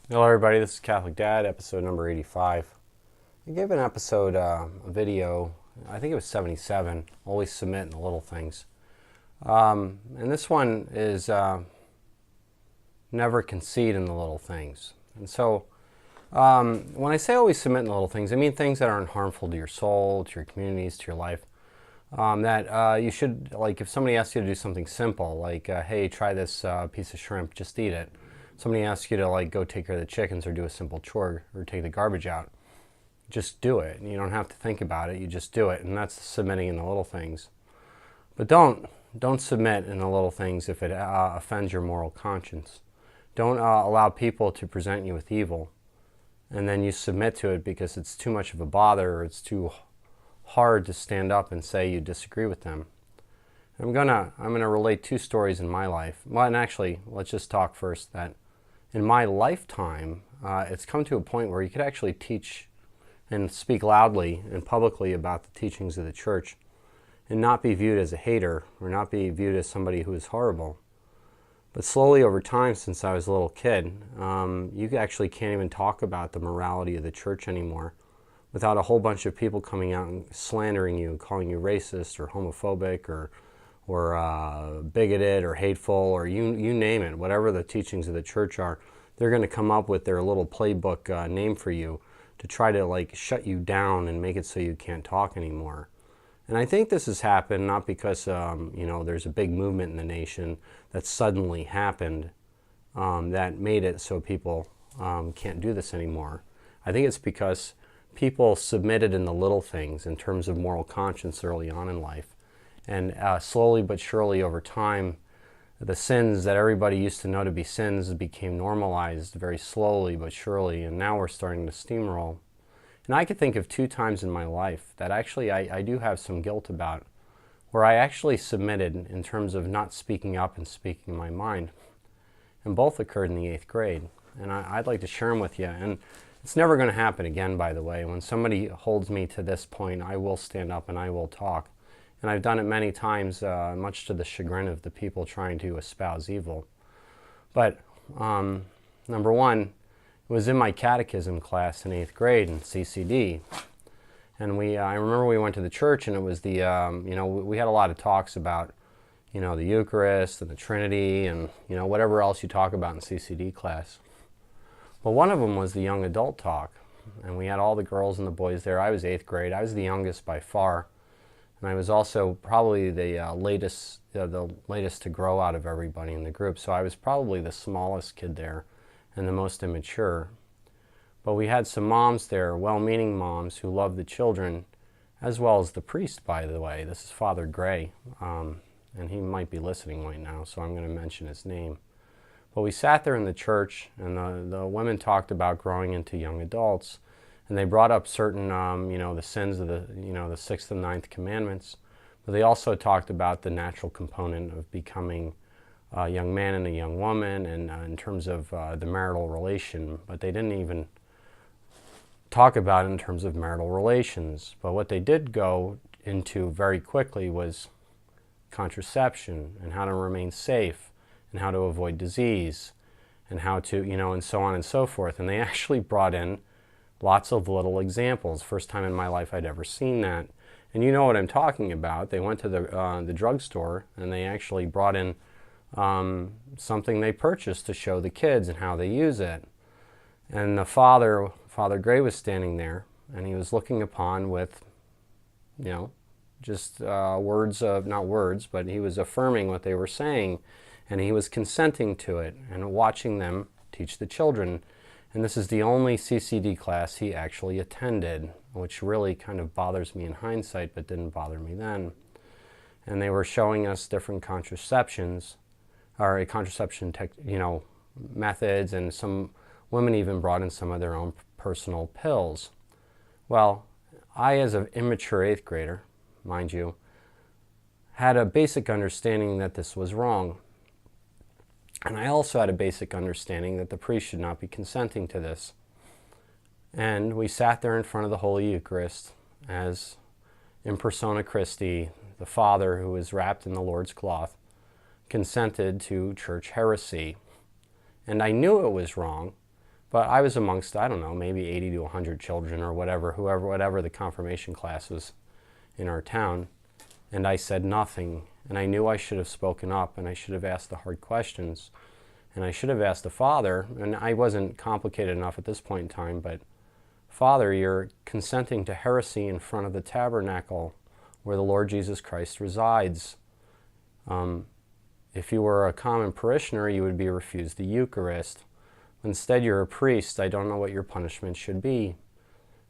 Hello everybody, this is Catholic Dad, episode number 85. I gave an episode, a video, I think it was 77, Always Submit in the Little Things. And this one is Never Concede in the Little Things. And so when I say always submit in the little things, I mean things that aren't harmful to your soul, to your communities, to your life. That you should, like if somebody asks you to do something simple, like, hey, try this piece of shrimp, just eat it. Somebody asks you to like go take care of the chickens or do a simple chore or take the garbage out, just do it. You don't have to think about it, you just do it. And that's submitting in the little things. But don't submit in the little things if it offends your moral conscience. Don't allow people to present you with evil and then you submit to it because it's too much of a bother or it's too hard to stand up and say you disagree with them. I'm gonna relate two stories in my life. Well, and actually, let's just talk first that in my lifetime, it's come to a point where you could actually teach and speak loudly and publicly about the teachings of the church and not be viewed as a hater or not be viewed as somebody who is horrible. But slowly over time, since I was a little kid, you actually can't even talk about the morality of the church anymore without a whole bunch of people coming out and slandering you, calling you racist or homophobic or bigoted or hateful or you name it. Whatever the teachings of the church are, they're going to come up with their little playbook name for you to try to like shut you down and make it so you can't talk anymore. And I think this has happened not because there's a big movement in the nation that suddenly happened that made it so people can't do this anymore. I think it's because people submitted in the little things in terms of moral conscience early on in life. And slowly but surely over time, the sins that everybody used to know to be sins became normalized very slowly but surely, and now we're starting to steamroll. And I could think of 2 times in my life that actually I do have some guilt about, where I actually submitted in terms of not speaking up and speaking my mind. And both occurred in the 8th grade. And I'd like to share them with you. And it's never going to happen again, by the way. When somebody holds me to this point, I will stand up and I will talk. And I've done it many times, much to the chagrin of the people trying to espouse evil. But number one, it was in my catechism class in 8th grade in CCD. And I remember we went to the church and it was we had a lot of talks about, the Eucharist and the Trinity and, whatever else you talk about in CCD class. Well, one of them was the young adult talk. And we had all the girls and the boys there. I was 8th grade. I was the youngest by far. And I was also probably the latest to grow out of everybody in the group. So I was probably the smallest kid there and the most immature. But we had some moms there, well-meaning moms who loved the children, as well as the priest, by the way. This is Father Gray, and he might be listening right now, so I'm going to mention his name. But we sat there in the church, and the women talked about growing into young adults, and they brought up certain, the sins of the 6th and 9th commandments, but they also talked about the natural component of becoming a young man and a young woman, and in terms of the marital relation, but they didn't even talk about it in terms of marital relations. But what they did go into very quickly was contraception and how to remain safe and how to avoid disease and how to, and so on and so forth. And they actually brought in lots of little examples. First time in my life I'd ever seen that. And you know what I'm talking about. They went to the drugstore and they actually brought in something they purchased to show the kids and how they use it. And the Father Gray was standing there and he was looking upon with, just words of, not words, but he was affirming what they were saying and he was consenting to it and watching them teach the children. And this is the only CCD class he actually attended, which really kind of bothers me in hindsight, but didn't bother me then. And they were showing us different contraceptions, or contraception methods, and some women even brought in some of their own personal pills. Well, I, as an immature 8th grader, mind you, had a basic understanding that this was wrong. And I also had a basic understanding that the priest should not be consenting to this. And we sat there in front of the Holy Eucharist as in persona Christi, the Father who was wrapped in the Lord's cloth, consented to church heresy. And I knew it was wrong, But I was amongst, I don't know, maybe 80 to 100 children or whatever the confirmation class was in our town. And I said nothing. And I knew I should have spoken up, and I should have asked the hard questions. And I should have asked the Father, and I wasn't complicated enough at this point in time, but Father, you're consenting to heresy in front of the tabernacle where the Lord Jesus Christ resides. If you were a common parishioner, you would be refused the Eucharist. Instead, you're a priest. I don't know what your punishment should be.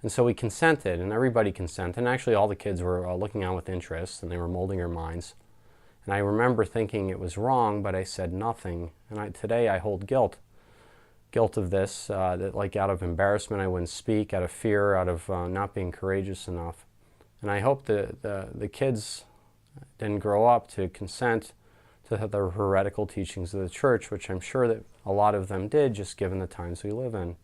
And so we consented, and everybody consented. And actually, all the kids were looking on with interest, and they were molding their minds. And I remember thinking it was wrong, but I said nothing. And today I hold guilt. Guilt of this, that like out of embarrassment I wouldn't speak, out of fear, out of not being courageous enough. And I hope the kids didn't grow up to consent to the heretical teachings of the church, which I'm sure that a lot of them did, just given the times we live in.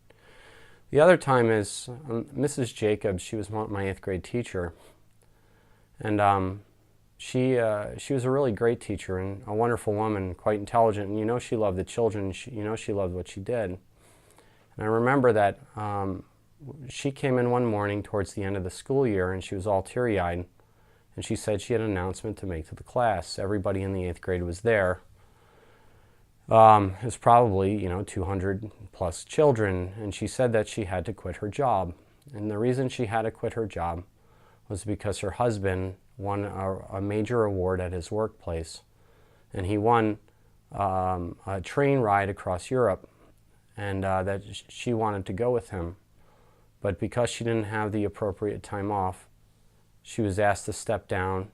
The other time is Mrs. Jacobs. She was my 8th grade teacher. And she was a really great teacher and a wonderful woman, quite intelligent. And you know she loved the children. You know she loved what she did. And I remember that she came in one morning towards the end of the school year, and she was all teary-eyed. And she said she had an announcement to make to the class. Everybody in the 8th grade was there. It was probably, 200 plus children. And she said that she had to quit her job. And the reason she had to quit her job was because her husband won a major award at his workplace. And he won a train ride across Europe. And that she wanted to go with him. But because she didn't have the appropriate time off, she was asked to step down,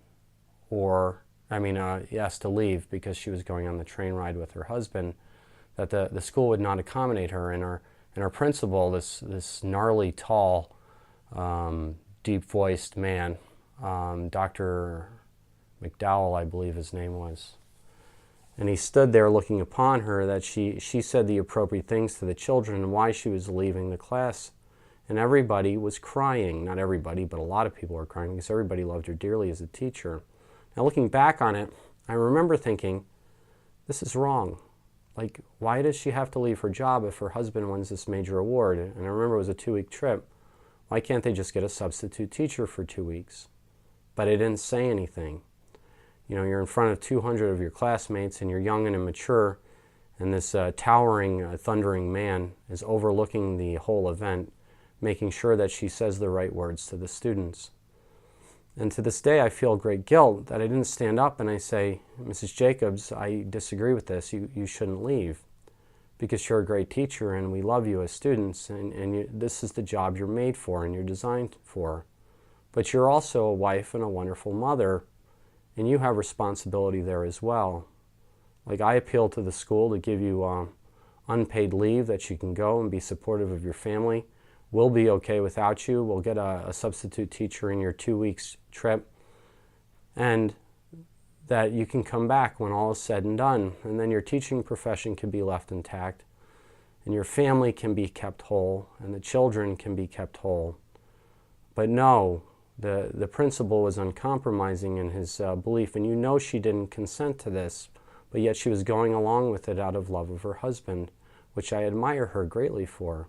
asked to leave because she was going on the train ride with her husband, that the school would not accommodate her. And our principal, this gnarly, tall, deep-voiced man, Dr. McDowell, I believe his name was, and he stood there looking upon her, that she said the appropriate things to the children and why she was leaving the class. And everybody was crying. Not everybody, but a lot of people were crying because everybody loved her dearly as a teacher. Now looking back on it, I remember thinking, this is wrong. Like, why does she have to leave her job if her husband wins this major award? And I remember it was a 2-week trip. Why can't they just get a substitute teacher for 2 weeks? But I didn't say anything. You're in front of 200 of your classmates, and you're young and immature, and this towering, thundering man is overlooking the whole event, making sure that she says the right words to the students. And to this day, I feel great guilt that I didn't stand up and I say, Mrs. Jacobs, I disagree with this. You shouldn't leave because you're a great teacher and we love you as students, and this is the job you're made for and you're designed for. But you're also a wife and a wonderful mother, and you have responsibility there as well. Like, I appeal to the school to give you unpaid leave that you can go and be supportive of your family. We'll be okay without you. We'll get a substitute teacher in your 2 weeks trip, and that you can come back when all is said and done. And then your teaching profession can be left intact, and your family can be kept whole, and the children can be kept whole. But no, the principal was uncompromising in his belief, and she didn't consent to this, but yet she was going along with it out of love of her husband, which I admire her greatly for.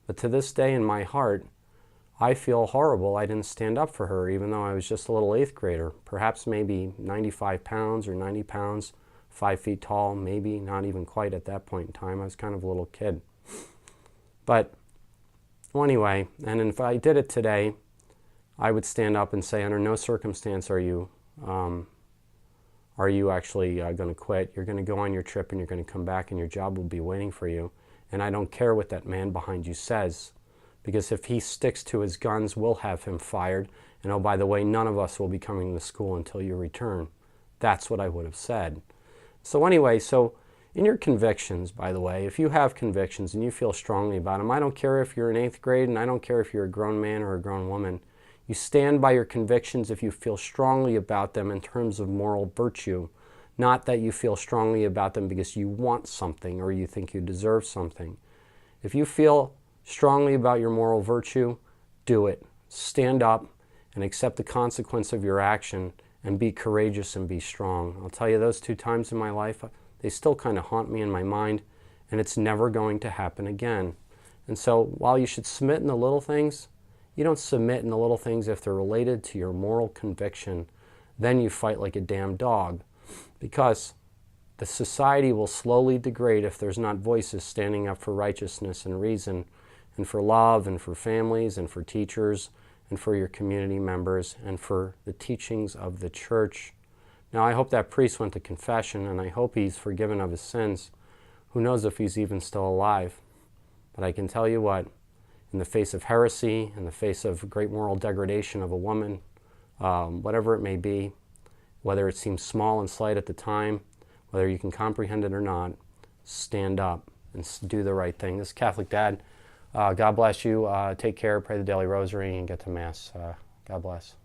But to this day in my heart, I feel horrible I didn't stand up for her, even though I was just a little 8th grader, perhaps maybe 95 pounds or 90 pounds, 5 feet tall, maybe, not even quite at that point in time. I was kind of a little kid. But well, anyway, and if I did it today, I would stand up and say, under no circumstance are you actually going to quit. You're going to go on your trip and you're going to come back and your job will be waiting for you. And I don't care what that man behind you says, because if he sticks to his guns, we'll have him fired. And oh, by the way, none of us will be coming to school until you return. That's what I would have said. So anyway, in your convictions, by the way, if you have convictions and you feel strongly about them, I don't care if you're in 8th grade and I don't care if you're a grown man or a grown woman. You stand by your convictions if you feel strongly about them in terms of moral virtue. Not that you feel strongly about them because you want something or you think you deserve something. If you feel strongly about your moral virtue, do it. Stand up and accept the consequence of your action and be courageous and be strong. I'll tell you, those 2 times in my life, they still kind of haunt me in my mind, and it's never going to happen again. And so while you should submit in the little things, you don't submit in the little things if they're related to your moral conviction. Then you fight like a damn dog, because the society will slowly degrade if there's not voices standing up for righteousness and reason, and for love, and for families, and for teachers, and for your community members, and for the teachings of the church. Now, I hope that priest went to confession, and I hope he's forgiven of his sins. Who knows if he's even still alive? But I can tell you what, in the face of heresy, in the face of great moral degradation of a woman, whatever it may be, whether it seems small and slight at the time, whether you can comprehend it or not, stand up and do the right thing. This is Catholic Dad. God bless you. Take care, pray the daily rosary, and get to Mass. God bless.